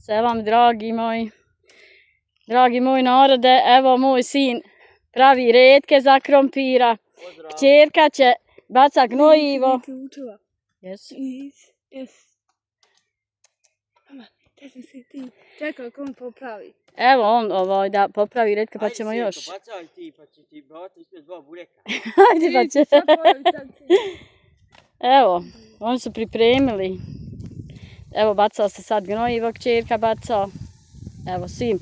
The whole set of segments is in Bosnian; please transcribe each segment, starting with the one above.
Sve vam, dragi moj narode, evo moj sin pravi retke za krompira. Kćerka će baca gnojivo. Čekaj, kako on popravi. Evo on da popravi retke pa ćemo još. Bacaj ti pa će ti bacati ispred dva bureka. Ajde pa će. Evo, oni su pripremili. Evo bacao se sad gnojivo, kćerka bacao. Evo sin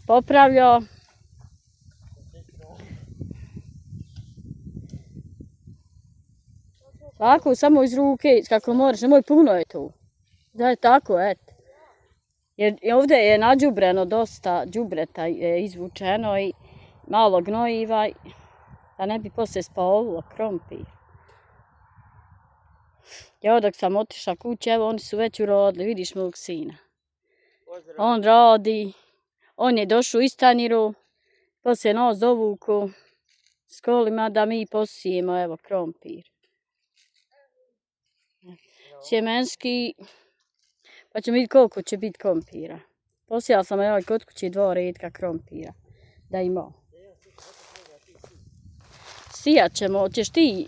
popravljao. Ovako, samo iz ruke, kako moraš, nemoj puno je tu. Da je tako, eto. Jer ovdje je nađubreno dosta, đubreta je izvučeno i malo gnojiva, da ne bi poslije spalilo krompir. Ja dok sam otišla kuće, evo oni su već urodili, vidiš mog sina. On radi, on je došao u Istaniru, poslije nos dovuku s kolima da mi posijemo, evo, krompir. Sjemenski, pa ćemo vidjeti koliko će biti krompira. Posijala sam evo kod kuće 2 retka krompira, da ima. Sijat ćemo, hoćeš ti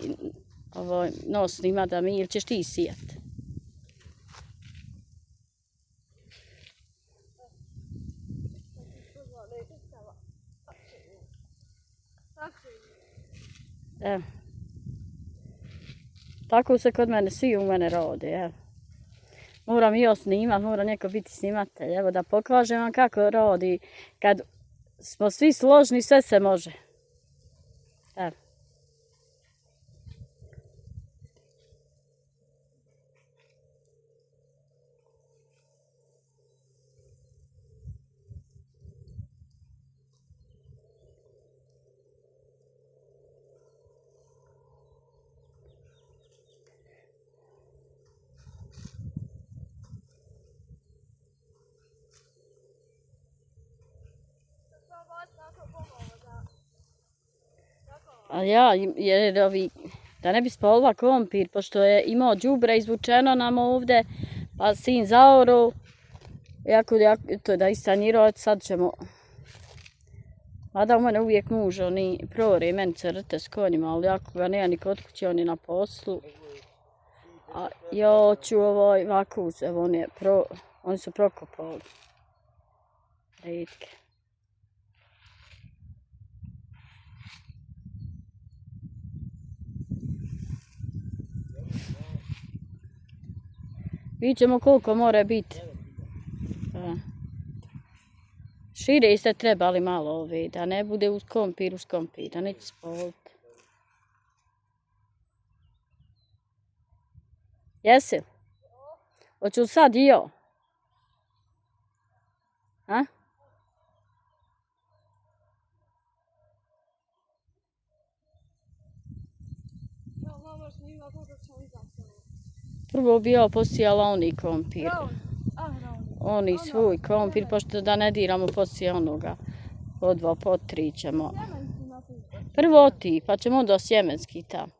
nos snima da mi, ili ćeš ti sijat? Evo. Tako se kod mene, svi u mene rode, evo. Moram i ja snimat, mora neko biti snimatelj, evo da pokažem vam kako radi. Kad smo svi složni, sve se može. Evo. A ja, jer da ne bi spalila krompir, pošto je imao đubre izvučeno nam ovdje, pa sin zaoro, to je da istanjirao, sad ćemo, mada u mene uvijek muž, oni prore meni crte s konjima, ali ako ga nema ni kod kuće, on je na poslu. A ja ću vakuz, evo oni su prokopali retke. Vidjet ćemo koliko mora biti. Šire ste trebali malo da ne bude uz krompir, da neće spoliti. Jesi li? Hoću sad i ja? A? Prvo bi ja posijala oni krompir. Oni svoj krompir, pošto da ne diramo poslije onoga. Po 2, po 3 ćemo. Prvo ti, pa ćemo onda sjemenski tamo.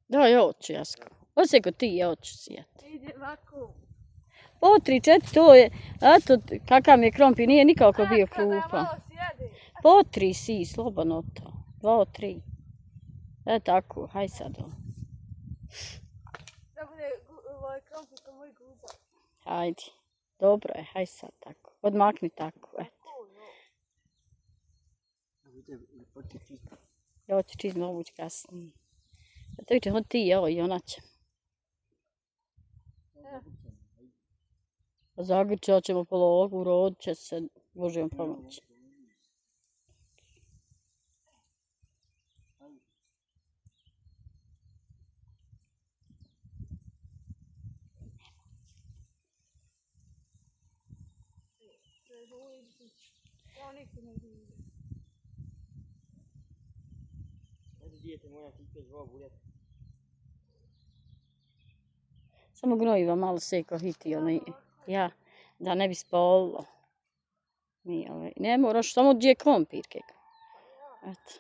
Da, ja hoću, Jasko. Osjeko ti, ja hoću sijati. Po 3, 4, to je, eto, kakav mi je krompir, nije nikako bio krupan. Po 3 si, slobodno to. 2, 3. Tako, haj sad ovo. Da bude krompir kao moj grubo. Hajde, dobro je, haj sad tako. Odmakni tako, eto. Ja ću čizme ovući kasnije. To viče, hod ti, evo i ona će. Zagrčat ćemo pologu, urodit će se, Božjom pomoći. Samo gnojiva malo seko hiti, ja, da ne bi spalilo. Ne moraš, samo gdje je krompir, keka. Eto.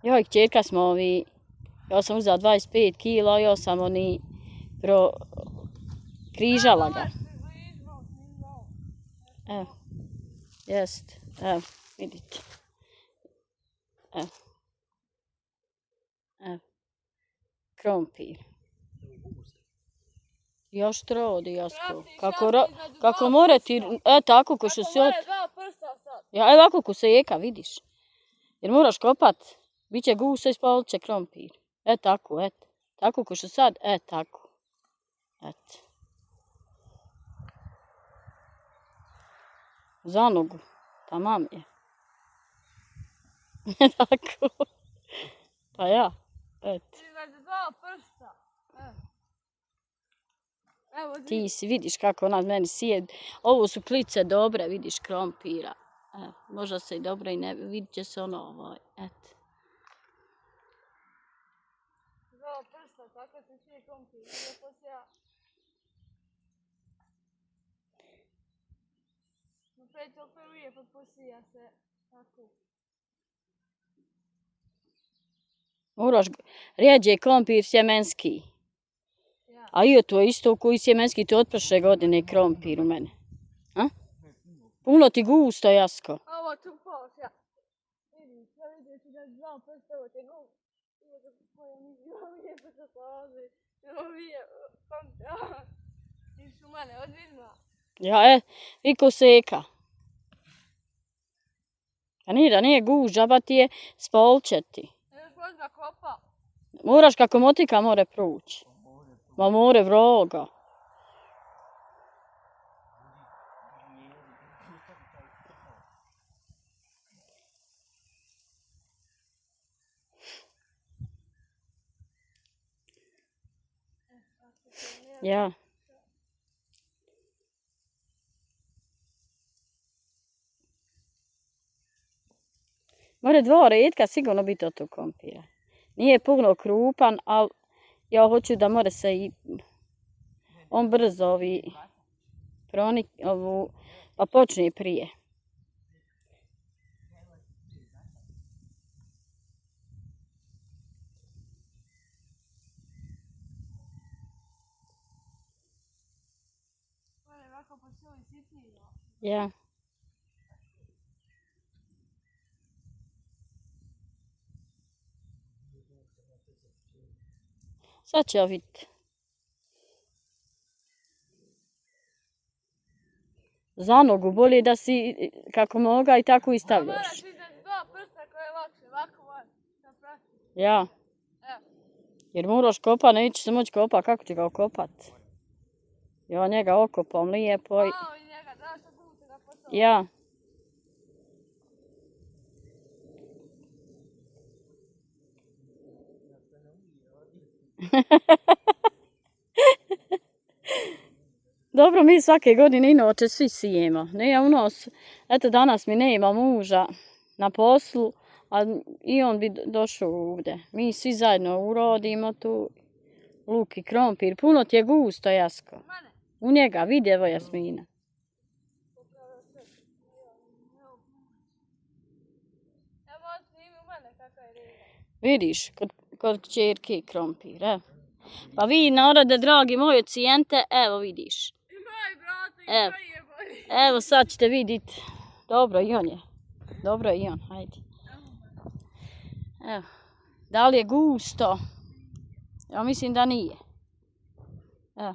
Joj, kćerka smo ja sam uzela 25 kila, ja sam križala ga. Evo, jest, evo, vidite. Evo. Evo. Krompir. Još trodi, Jasko. Kako more ti, tako ko što si ja, evo ovako ko se jeka, vidiš. Jer moraš kopat, bit će gusto i spalit će krompir. Tako, tako ko što sad, tako. Za nogu, tamam je. Tako. Pa ja, Ti si vidiš kako ona meni sije. Ovo su klice dobre, vidiš, krompira. Možda se i dobro i ne vidit će se ono Dva prsta, tako se sije krompir. Opet operuje, pa posija se tako. Moraš rijeđe krompir sjemenski. A i to je isto koji sjemenski, to od prošle godine krompir u mene. Puno ti gusto, Jasko. Ovo tu pao ja. Vidiš, ja vidim ti da dva prsta, ovo te gusto. Ovo je prsta slazi. Ovo je kontra. Ti su mene odvidma. Ja, viko seka. A nije guž, džaba ti je spolčeti. Moraš kako motika more proći. Ma more vroga. Ja. More dva redka sigurno biti od tog krompira. Nije puno krupan, ali ja hoću da more se i on brzo pa počne prije. Ja. Sad će vidjeti. Za nogu, bolje da si kako moga i tako i stavljaš. Moraš vidjeti dva prsta koje je lakše, ovako da prati. Ja. Jer moraš kopat, neće se moći kopat, kako će ga okopat? Ja njega okopam lijepo i... njega, da što bude ga potom. Ja. Dobro, mi svake godine inače svi sijemo. Ne unos, eto danas mi nema muža na poslu, a i on bi došao ovdje. Mi svi zajedno urodimo tu luk i krompir. Puno ti je gusto, Jasko. U njega, vidi evo Jasmina. Vidiš, kod kćerke krompir, evo. Pa vi, narode, dragi moji, cijente, evo vidiš. Evo sad ćete vidjeti. Dobro i on je. Dobro i on, hajde. Evo. Da li je gusto? Ja mislim da nije. Evo.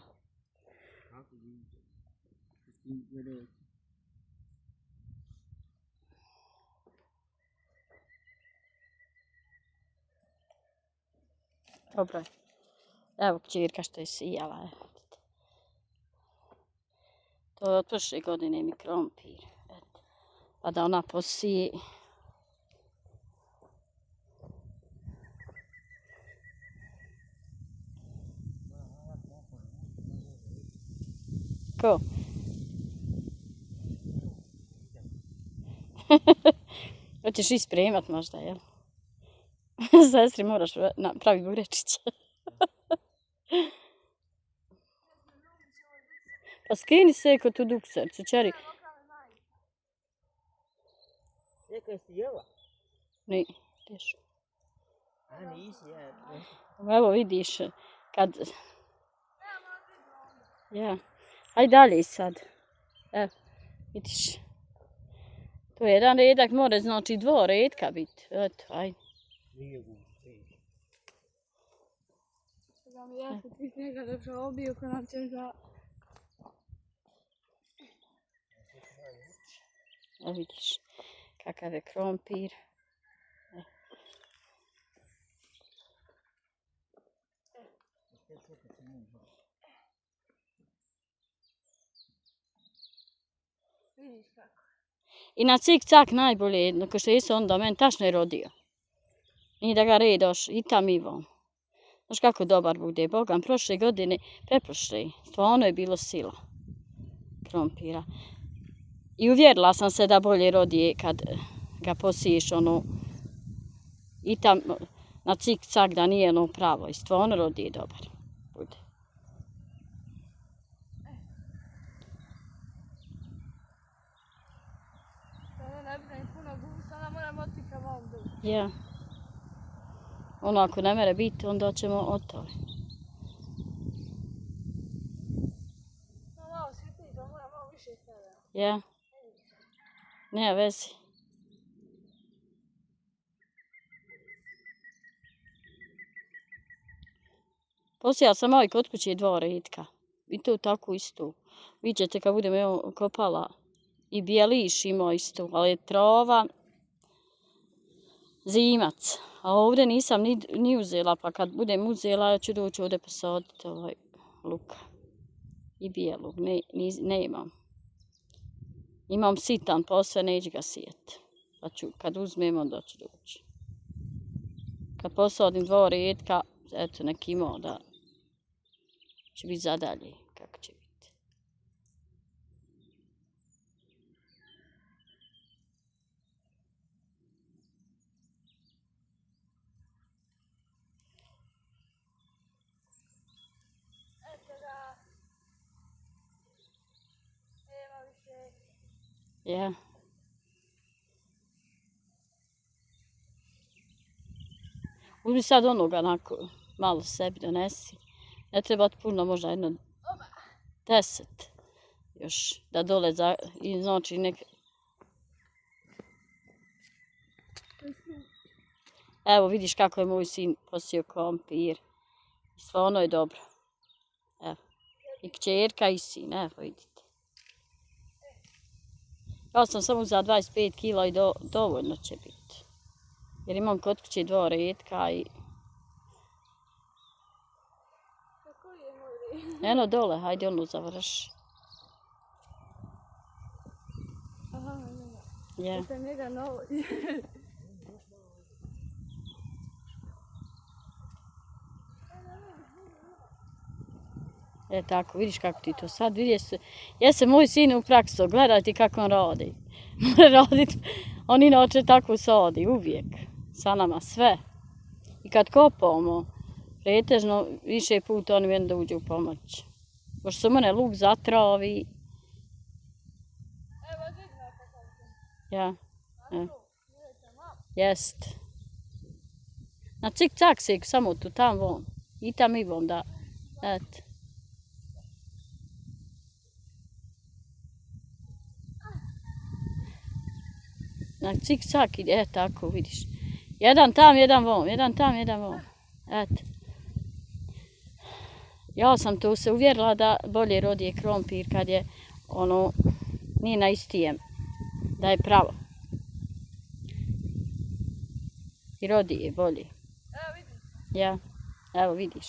Dobro je. Evo kćerka što je sijala. Evo. To je od prošle godine mi krompir. Pa da ona posije. Ko? Hoćeš ispremat možda, jel? Sestri moraš napraviti burečiće. Pa skini se kod tu duksercu, čeri. Neka jesi jela? Ne, teško. A nisi, Evo vidiš, kad... Ja. Aj dalje sad. Evo, vidiš. To je jedan redak, mora znači 2 redka biti. Eto, aj. Da mi jeste tih njega došao obio ko nam ćeš da... Evo vidiš kakav je krompir. Vidiš kako. I na cik-cak najbolje jedno, ko što jesu onda meni tačno je rodio. Nije da ga redoš i tam i vam. Znaš kako dobar bude, Bogam, prošle godine, preprošle, stvarno je bilo sila krompira. I uvjerila sam se da bolje rodije kad ga posiješ ono, i tam na cik-cak da nije ono pravo. I stvarno rodije dobar bude. Sada ne bude ni puno gusta, onda moram otići ka vam doći. Ja. Ono ako ne mere biti, onda ćemo otove. No malo svjetli, to moram malo više stavljati. Ja. Nema vezi. Posijala sam ovaj kod kuće 2 redka. I to tako isto. Vidite kad budem evo kopala i bijeliš ima isto, ali je trava zimac. A ovdje nisam ni uzela, pa kad budem uzela ja ću doći ovdje posaditi ovaj luk. I bijelog, ne imam. Imam sitan posve, neću ga sijeti. Pa ću, kad uzmem, onda ću doći. Kad posadim 2 redka, eto nek imao da će biti zadalje kako će biti. Eto ga. Nema više. Ja. Uzmi sad onoga onako, malo sebi donesi. Ne treba ti puno, možda jedno 10 još da dole i znači nek... Evo vidiš kako je moj sin posio krompir. Stvarno je dobro. Evo. I kćerka i sin, evo vidite. Ja sam samo za 25 kila i dovoljno će biti. Jer imam kod kuće 2 redka i... Kako je moj red? Eno dole, hajde ono završi. Aha, nema. Ja. To je njega novo. E tako, vidiš kako ti to sad vidiš. Jesi moj sin u praksu, gledajte kako on radi. Mora raditi, on inače tako sadi, uvijek. Sa nama sve. I kad kopamo, pretežno više puta oni meni dođu u pomoć. Pošto se mene luk zatravi. Evo, digna kakav sam. Ja, Tako, vidite, malo. jest. Na cik-cak se samo tu, tam von. I tam i von, da. Eto. Na cik-cak ide, tako vidiš. Jedan tam, jedan vom, jedan tam, jedan vom. Eto. Ja sam tu se uvjerila da bolje rodije krompir kad je ono, nije na istijem, da je pravo. I rodije bolje. Evo vidim. Ja, evo vidiš.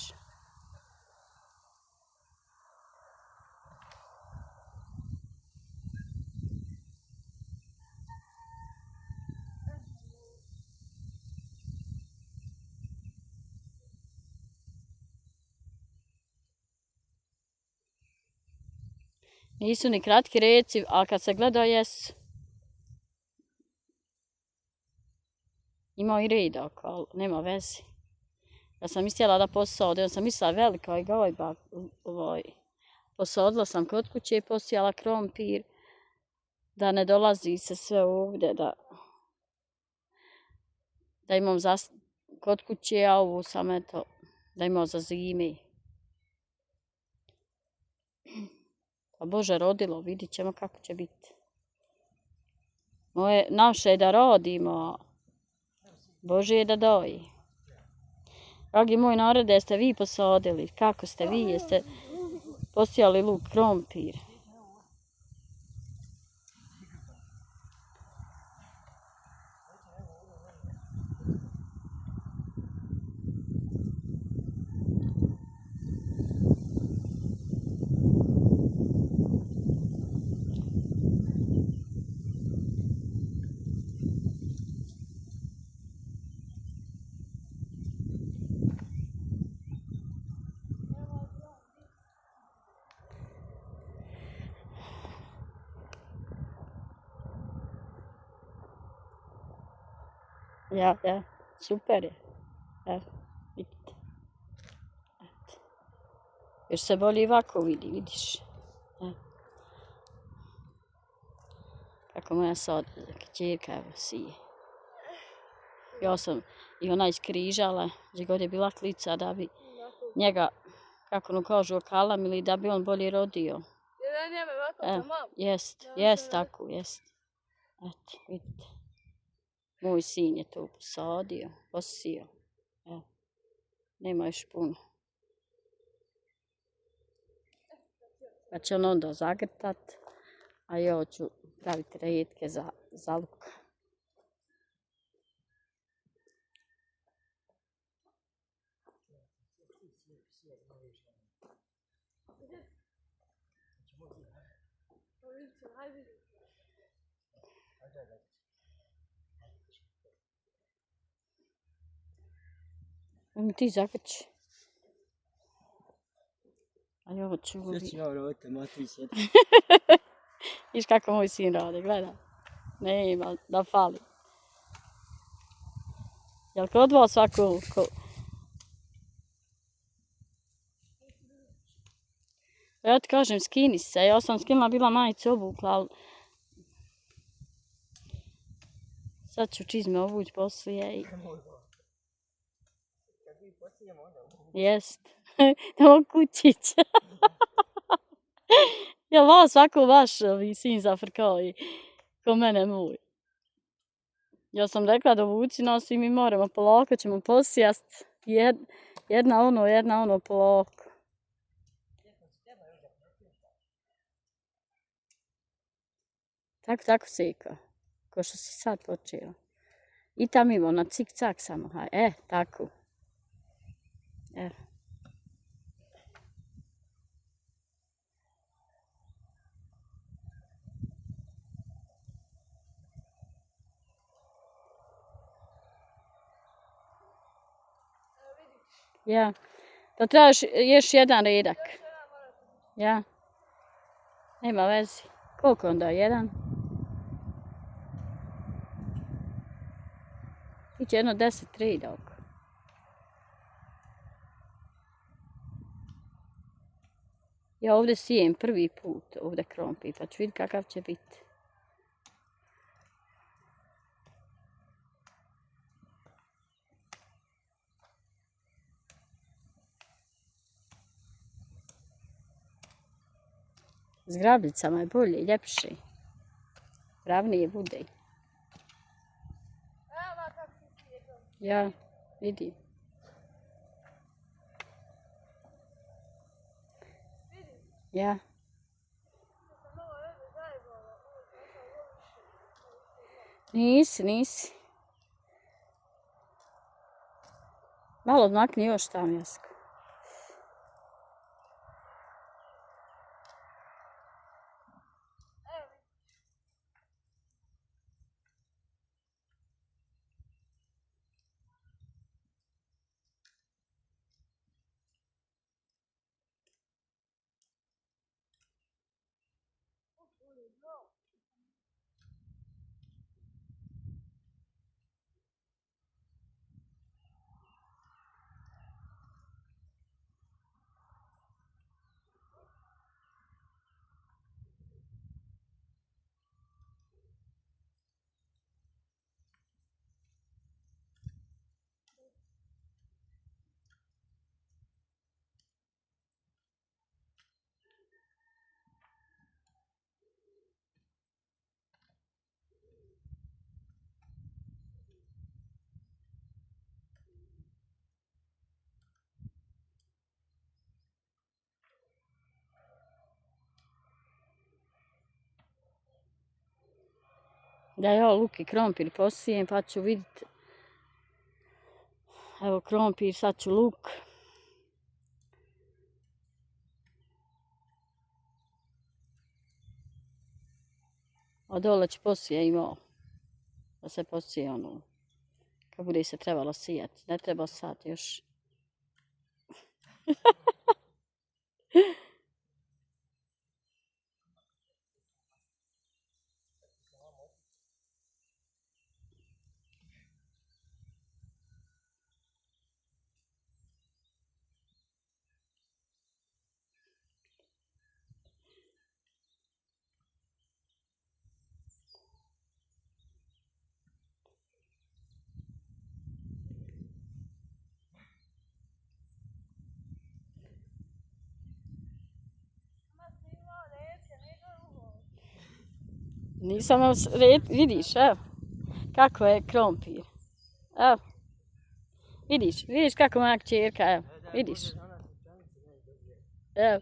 Nisu ni kratki reci, a kad se gleda jesu. Ima i redak, ali nema veze. Ja sam mislila da posadim, ja sam mislila velika i gajba. Posadila sam kod kuće i posijala krompir. Da ne dolazi se sve ovdje, da imam kod kuće, a ovu sam eto da imao za zimi. Pa Bože rodilo, vidit ćemo kako će biti. Naše je da rodimo, Bože je da doji. Dragi moj narode, jeste vi posadili? Kako ste vi? Jeste posijali luk, krompir? Ja, super je. Evo, vidite. Eto. Još se bolje ovako vidi, vidiš. Evo. Kako moja sad, kćerka evo sije. Ja sam i ona iskrižala, gdje god je bila klica da bi njega, kako no kažu, okalamili da bi on bolje rodio. Jedan njeme ovako za mamu. Jest, tako, jest. Eto, vidite. Moj sin je to posadio, posio. Evo, nema još puno. Pa će on onda zagrtat, a ja ću praviti redke za luk. Ti zagrči. A ja ću Sve ću ja roditi, ma ti sjedi. Viš kako moj sin radi, gledaj. Nema, da fali. Jel kod vas svako... Ja ti kažem, skini se. Ja sam skinula bila majicu obukla, ali... Sad ću čizme obući poslije i... Jest. Tamo kućić. Jel vas svako vaš sin zafrkao i ko mene moj? Ja sam rekla da vuci nas i mi moramo polako, ćemo posijast. Jedna ono polako. Tako seka. Ko što si sad počela. I tam imamo na cik-cak samo. Tako. Evo. Ja. To trebaš još jedan redak. Ja. Nema vezi. Koliko onda? Jedan? Iće jedno 10 redak. Ja ovdje sijem prvi put, ovdje krompir, pa ću vidjeti kakav će biti. S grabljicama je bolje, ljepše. Ravnije bude. Ja, vidim. Ja. Nisi. Malo odmakni još tam, Jasko. Da ja luk i krompir posijem pa ću vidjeti. Evo krompir, sad ću luk. A dole ću posije i ovo. Da se posije ono. Kad bude se trebalo sijati. Ne treba sad još. Nisam vidiš, evo. Kako je krompir. Evo. Vidiš kako moja kćerka, evo. Vidiš. Evo.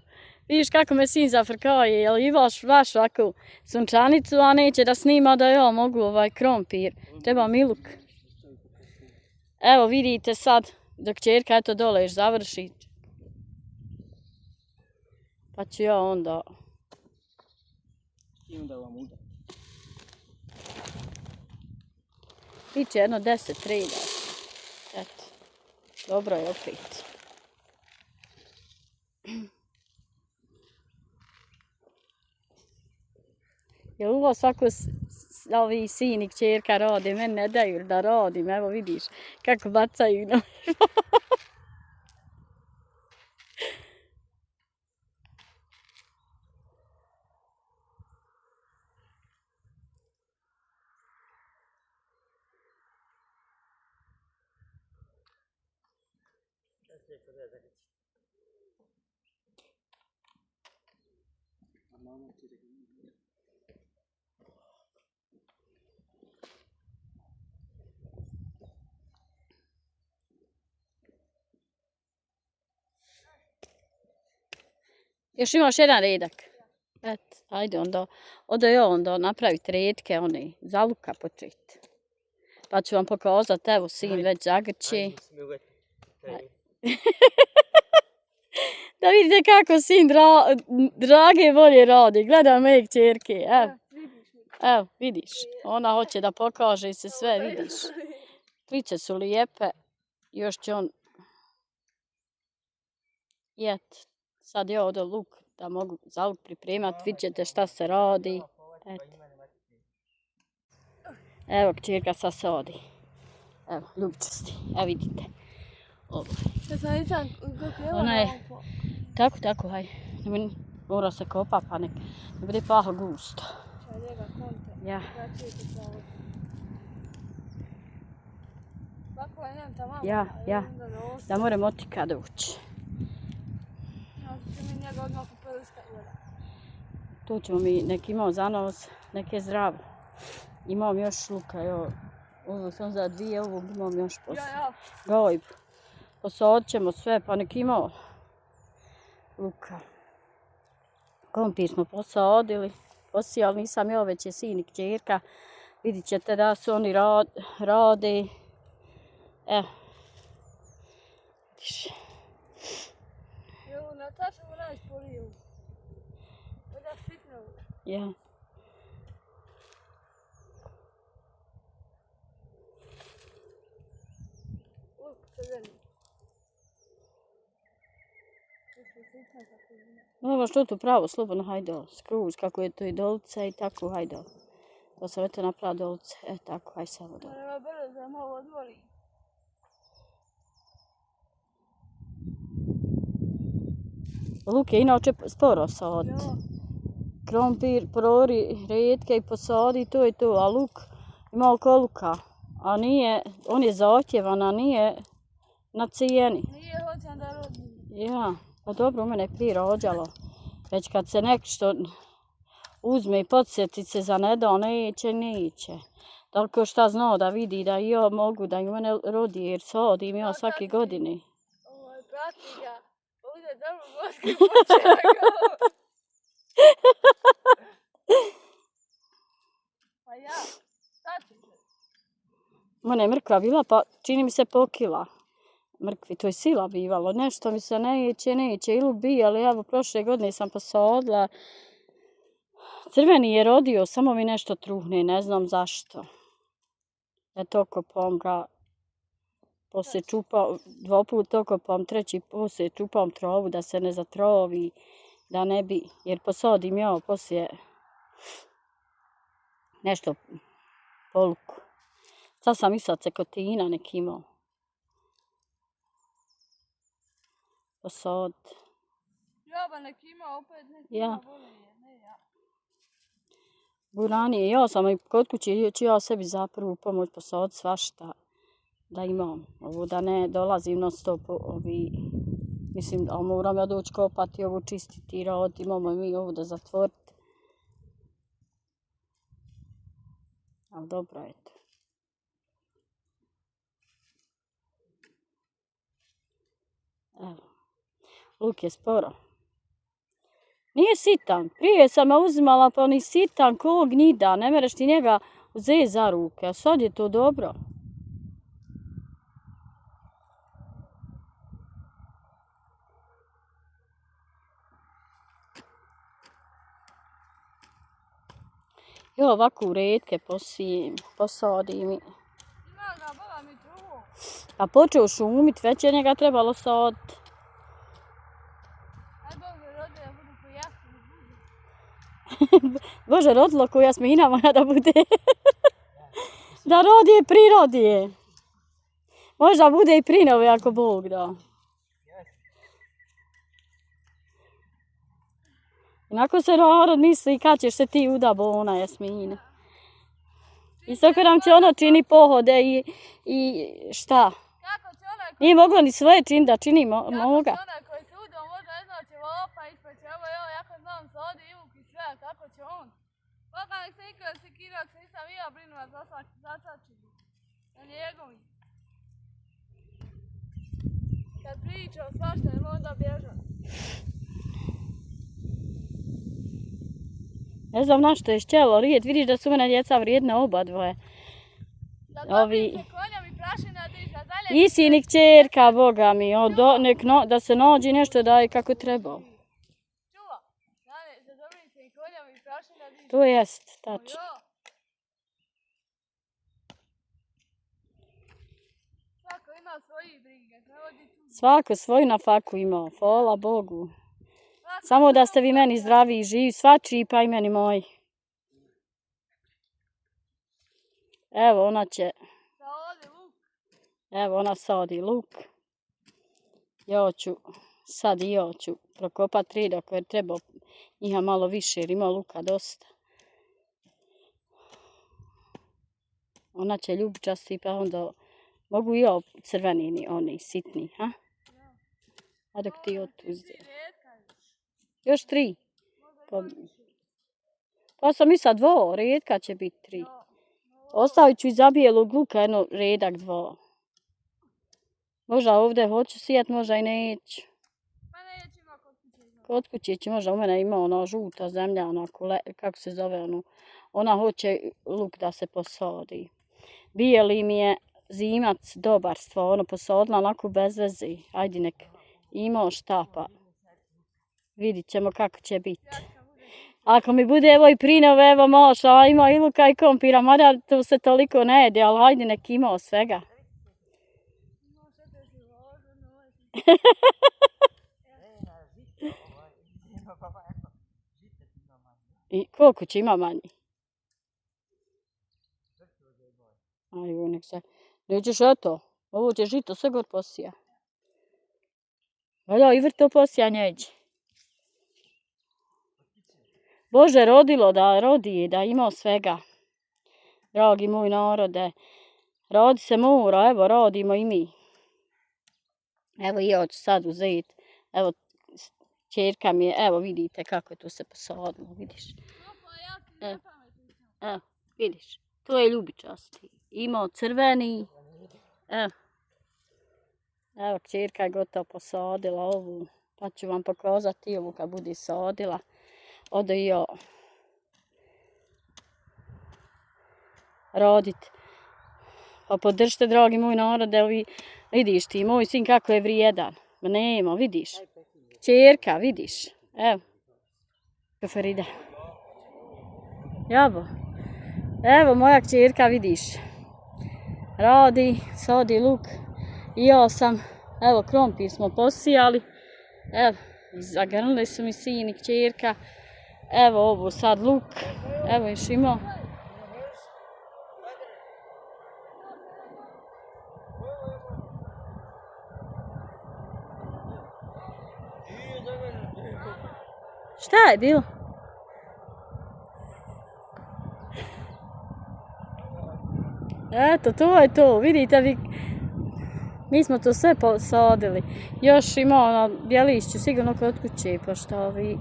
Vidiš kako me sin zafrkaje, jel imaš baš ovakvu sunčanicu, a neće da snima da ja mogu ovaj krompir. Treba mi luk. Evo vidite sad, dok kćerka eto dole još završi. Pa ću ja onda... I onda vam uda. Biće jedno 10 reda. Eto. Dobro je opet. Jel ovo svako ovi sin i kćerka rade, meni ne daju da radim, evo vidiš kako bacaju na... A mama ti rekla. Još imaš jedan redak. Eto, ajde onda napraviti redke, one, za luka početi. Pa ću vam pokazati, evo sin već zagrči. Da vidite kako sin drage volje radi, gledaj moje kćerke, evo. Evo, vidiš, ona hoće da pokaže se sve, vidiš. Klice su lijepe, još će on... Jet, sad je ovdje luk, da mogu za luk pripremati, vidjet ćete šta se radi. Evo kćerka sad sadi. Evo, ljubčasti, evo vidite. Ovo. Ona je, tako, haj. Mora se kopa pa ne bude paha gusto. Ja. Ja. Da more motika doći. Tu ćemo mi, nek imao zanos, neke zdravo. Imam još luka, ovo sam za 2, ovog imam još poslije. Gojbu. Posadit ćemo sve, pa nek imao luka. Krompir smo posadili, posijali, nisam ja, već je sin i kćerka. Vidit ćete da su oni rade. Evo. Vidiš. Jo, Nataša mu najsporiju. Da fitno. Ja. Luk, crveni. Ovo što tu pravo, slobodno hajde, skruž, kako je to i dolice i tako, hajde. To sam eto napravila dolice, tako, hajde samo dole. Treba brzo da malo odmori. Luk je inače sporo sadit. Krompir prori redke i posadi, to je to, a luk ima oko luka. A nije, on je zahtjevan, a nije na cijeni. Nije hoćan da rodi. Ja, pa dobro, u mene je prije rođalo. Već kad se nešto uzme i podsjeti se za nedal, neće. Toliko šta znao da vidi da i ja mogu da i u mene rodi, jer sadim ja svake godine. Prati ga. Ovdje je dobro boški počeka. Pa ja. Mene je mrkva bila, pa čini mi se pokila. Mrkvi, to je sila bivalo. Nešto mi se neće. I luk bi, ali evo, prošle godine sam posodila. Crveni je rodio, samo mi nešto truhne, ne znam zašto. Okopom ga, poslije čupao, 2 put okopom, 3 poslije čupam trovu da se ne zatrovi, da ne bi, jer posadim ja poslije nešto po luku. Sad sam mislila cekotina nek imao. Posad. Jaba nek ima opet nek Ja. ima bolje, ne ja. Buranije, ja sam i kod kuće ću ja sebi za prvu pomoć posaditi svašta da imam. Ovo da ne dolazim non stop mislim da moram ja doći kopati, ovo čistiti i raditi, imamo mi ovo da zatvoriti. Ali dobro je to. Evo, luk je sporo. Nije sitan, prije sam ga uzimala pa on je sitan ko gnjida, ne mereš ti njega uzeti za ruke, a sad je to dobro. Jo, ovako redke posadim. Ima ga, boga mi drugo. A počeo šumit, već je njega trebalo saditi. Aj Bože, rode da budu ko jasni budu. Bože, rodilo ko Jasmina mora da bude. Da rodi prirodi. Možda bude i prinove ako Bog da. Inako se narod misli kad ćeš se ti uda bona Jasmina. Isto kad nam će ono čini pohode i šta. Kako će onaj Nije moglo ni svoje čini da čini moga. onaj koji se udao možda ne zna će lopa ispred će ovo ja jako znam sodi i luk i sve, a kako će on? Boga nek se nikada sekira, ako se nisam ja brinula za sačinu. Na njegovi. Kad pričao svašta nema onda bježa. Ne znam na što je šćelo rijet, vidiš da su mene djeca vrijedne oba dvoje. Da dobim se konjom i prašina diža dalje. I sin i kćerka, Boga mi, da se nađi nešto da je kako treba. Čuva, da dobim se i konjom i prašina diža. To jest, tačno. Jo. Svako ima svoji brige, ne vodi tu. Svako svoju nafaku ima, hvala Bogu. Samo da ste vi meni zdravi i živi, svačiji pa i meni moji. Evo ona će, Da ode luk. evo ona sadi luk. Sad i ja ću prokopati red ako je trebao njiha malo više jer ima luka dosta. Ona će ljubičasti pa onda mogu i ja crvenini, oni sitni, ha? A dok ti otuzde. Još 3. Pa sam mislila 2, redka će biti 3. Ostavit ću i za bijelog luka jedno redak 2. Možda ovdje hoću sijat, možda i neću. Pa neće ima kod kuće. Kod kuće će možda u mene ima ona žuta zemlja, kako se zove ono. Ona hoće luk da se posadi. Bijeli mi je zimac dobarstvo, ono posadila onako bez veze. Ajde nek ima šta pa. Vidit ćemo kako će biti. Ako mi bude evo i prinove, evo moša, ima i luka i kompira, mada to se toliko ne jede, ali hajde nek ima od svega. I koliko će ima manji? Ajde, nek se. Nećeš eto, ovo će žito sve god posija. Valja i vrto posija njeđe. Bože, rodilo da rodi, da ima svega. Dragi moj narode, rodi se mora, evo rodimo i mi. Evo i ja ću sad uzeti, evo ćerka mi je, evo vidite kako je tu se posadilo, vidiš. Evo, vidiš, to je ljubičasti. Imao crveni, evo ćerka je gotovo posadila ovu, pa ću vam pokazati ovu kad bude sadila. Ode i ja radit. Pa podržite, dragi moj narode, vidiš ti, moj sin kako je vrijedan. Ma nema, vidiš. Čerka, vidiš. Evo. Farida. Jabo. Evo moja kćerka, vidiš. Radi, sadi luk. I ja sam, evo krompir smo posijali. Evo, zagrnuli su mi sin i kćerka. Evo ovo sad luk. Evo još imao. Šta je bilo? Eto, to je to. Vidite vi, mi smo to sve posadili. Još ima ono bjelišće sigurno kod kuće, pošto ovi...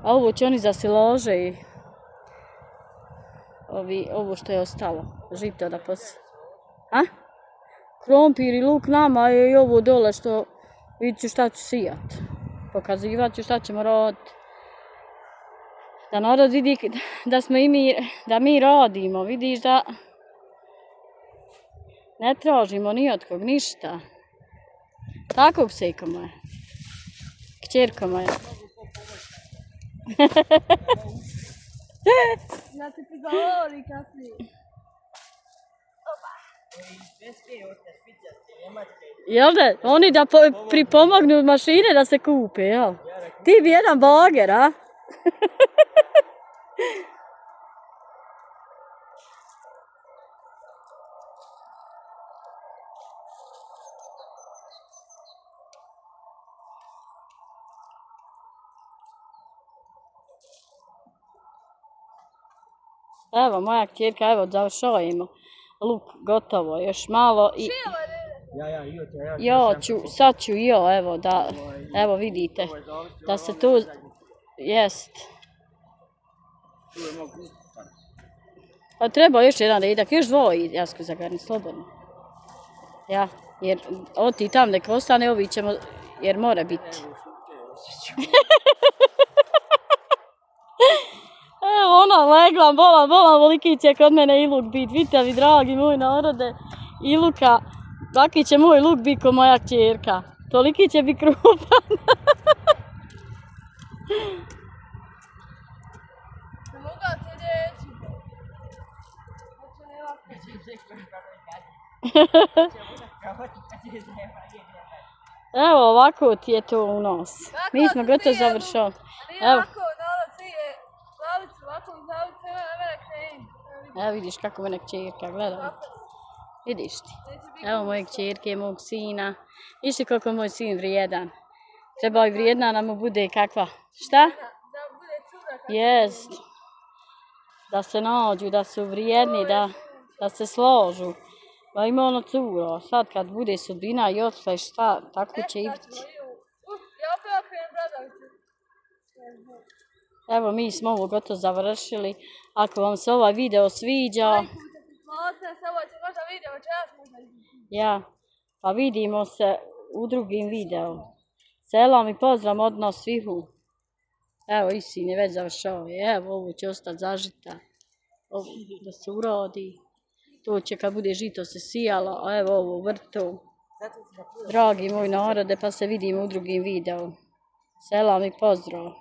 A ovo će oni zasilože i... Ovo što je ostalo. Žito da posije. A? Krompir i luk nama je i ovo dole što... Vidit ću šta ću sijat. Pokazivat ću šta ćemo raditi. Da narod vidi da smo i mi, da mi radimo, vidiš da ne tražimo ni od kog ništa. Tako psejko moja. Kćerko moja. Da ti prigovori kasnije. Jel da? Oni da pripomognu mašine da se kupe, jel? Ti bi jedan bager, a? Evo, moja kćerka, evo, završavamo. Luk gotovo, još malo i... Sad ću i ja, evo, da, evo vidite, da se tu, jest. Pa treba još jedan redak, još dvoje, Jasko zagarni, slobodno. Ja, jer oti tam nek ostane, ovi ćemo, jer mora biti. Evo ona legla, bolan, voliki će kod mene i luk bit, vidite vi dragi moj narode, i luka. Taki će moj luk biti ko moja kćerka. Toliki će biti krupan. Ne mogu ti reći. Evo ovako ti je to u nos. Mi smo gotovo završali. Evo. Evo vidiš kako mene kćerka gleda. Vidiš ti. Evo moje kćerke, mog sina. Viš li koliko moj sin vrijedan. Treba i vrijedna da mu bude kakva. Šta? Jest. Da se nađu, da su vrijedni, da se složu. Pa ima ono curo. Sad kad bude sudbina i otkle šta, tako će i biti. Evo mi smo ovo gotovo završili. Ako vam se ovaj video sviđa... Ja, pa vidimo se u drugim videu. Selam i pozdrav od nas svihu. Evo i sin je već završao. Evo ovo će ostati zažita. Ovo da se urodi. To će kad bude žito se sijalo. A evo ovo vrtu. Dragi moj narode, pa se vidimo u drugim videu. Selam i pozdrav.